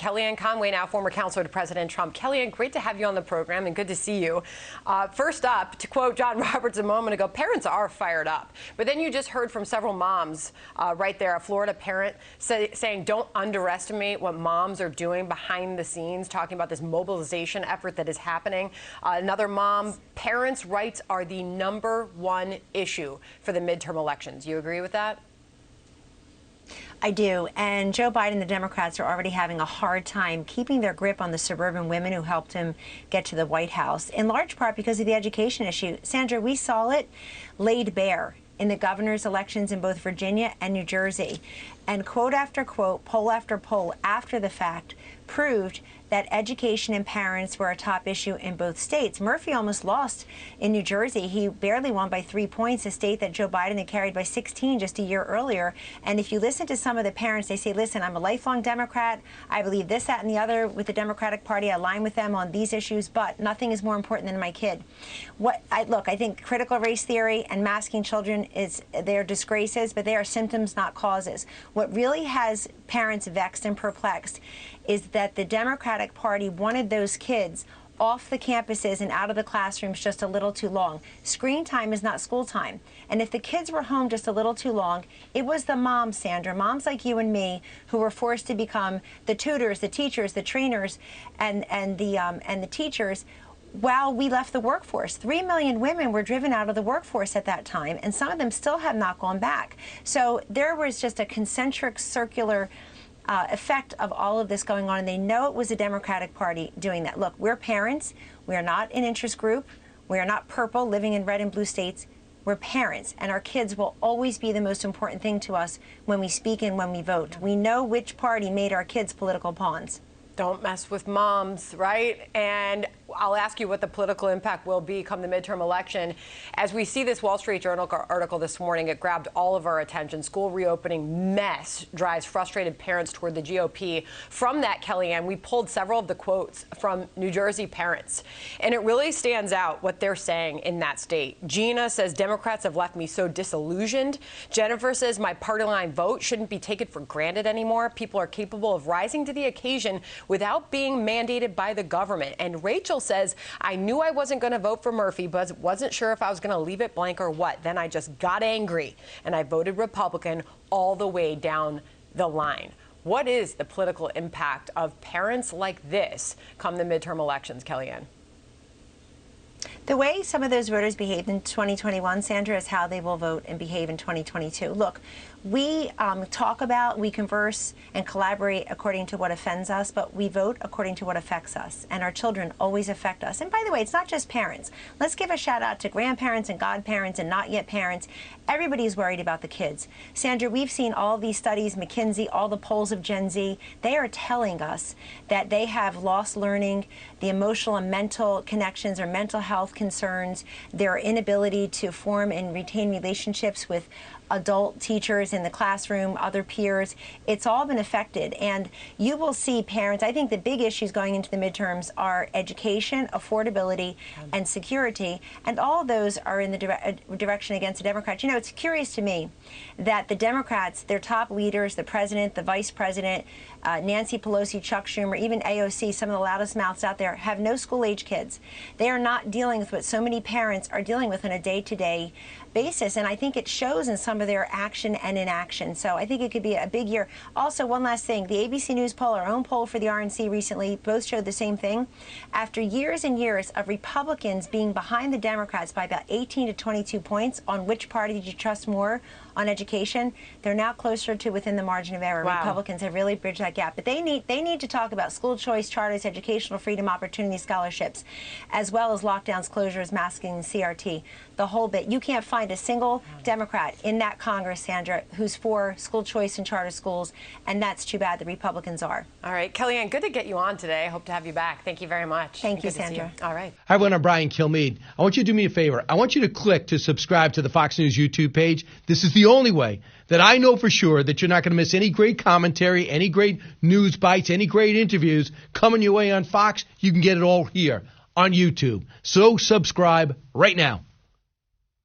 Kellyanne Conway, now former counselor to President Trump. Kellyanne, great to have you on the program and good to see you. First up, to quote John Roberts a moment ago, parents are fired up. But then you just heard from several moms right there, a Florida parent saying don't underestimate what moms are doing behind the scenes, talking about this mobilization effort that is happening. Another mom, parents' rights are the #1 issue for the midterm elections. You agree with that? I do. And Joe Biden and the Democrats are already having a hard time keeping their grip on the suburban women who helped him get to the White House, in large part because of the education issue. Sandra, we saw it laid bare in the governor's elections in both Virginia and New Jersey. And quote after quote, poll after poll after the fact proved that education and parents were a top issue in both states. Murphy almost lost in New Jersey. He barely won by 3 points, a state that Joe Biden had carried by 16 just a year earlier. And if you listen to some of the parents, they say, listen, I'm a lifelong Democrat. I believe this, that, and the other with the Democratic Party. I align with them on these issues, but nothing is more important than my kid. I think critical race theory and masking children they're disgraces, but they are symptoms, not causes. What really has parents vexed and perplexed is that the Democratic Party wanted those kids off the campuses and out of the classrooms just a little too long. Screen time is not school time. And if the kids were home just a little too long, it was the moms, Sandra, moms like you and me, who were forced to become the tutors, the teachers, the trainers, and the teachers while we left the workforce. 3 million women were driven out of the workforce at that time, and some of them still have not gone back. So there was just a concentric circular effect of all of this going on, and they know it was the Democratic Party doing that. Look, we're parents. We are not an interest group. We are not purple living in red and blue states. We're parents, and our kids will always be the most important thing to us when we speak and when we vote. We know which party made our kids political pawns. Don't mess with moms, right? And I'll ask you what the political impact will be come the midterm election. As we see this Wall Street Journal article this morning, it grabbed all of our attention. School reopening mess drives frustrated parents toward the GOP. From that, Kellyanne, we pulled several of the quotes from New Jersey parents. And it really stands out what they're saying in that state. Gina says, Democrats have left me so disillusioned. Jennifer says, my party line vote shouldn't be taken for granted anymore. People are capable of rising to the occasion without being mandated by the government. And Rachel says, I knew I wasn't going to vote for Murphy, but wasn't sure if I was going to leave it blank or what. Then I just got angry and I voted Republican all the way down the line. What is the political impact of parents like this come the midterm elections, Kellyanne? The way some of those voters behaved in 2021, Sandra, is how they will vote and behave in 2022. Look, we we converse and collaborate according to what offends us, but we vote according to what affects us. And our children always affect us. And by the way, it's not just parents. Let's give a shout out to grandparents and godparents and not yet parents. Everybody's worried about the kids. Sandra, we've seen all these studies, McKinsey, all the polls of Gen Z. They are telling us that they have lost learning, the emotional and mental connections or mental health concerns, their inability to form and retain relationships with adult teachers in the classroom, other peers. It's all been affected. And you will see parents, I think the big issues going into the midterms are education, affordability, and security. And all of those are in the direction against the Democrats. You know, it's curious to me that the Democrats, their top leaders, the president, the vice president, Nancy Pelosi, Chuck Schumer, even AOC, some of the loudest mouths out there, have no school-age kids. They are not dealing with what so many parents are dealing with on a day-to-day basis, and I think it shows in some of their action and inaction. So I think it could be a big year. Also, one last thing, the ABC News poll, our own poll for the RNC recently, both showed the same thing. After years and years of Republicans being behind the Democrats by about 18 to 22 points on which party did you trust more on education, they're now closer to within the margin of error. Wow. Republicans have really bridged that gap. But they need to talk about school choice, charters, educational freedom, opportunity scholarships, as well as lockdowns, closures, masking, and CRT, the whole bit. You can't find a single Democrat in that Congress, Sandra, who's for school choice and charter schools, and that's too bad. The Republicans are. All right, Kellyanne, good to get you on today. Hope to have you back. Thank you very much. Thank you, Sandra. All right. Hi, everyone. I'm Brian Kilmeade. I want you to do me a favor. I want you to click to subscribe to the Fox News YouTube page. This is the only way that I know for sure that you're not going to miss any great commentary, any great news bites, any great interviews coming your way on Fox. You can get it all here on YouTube. So subscribe right now.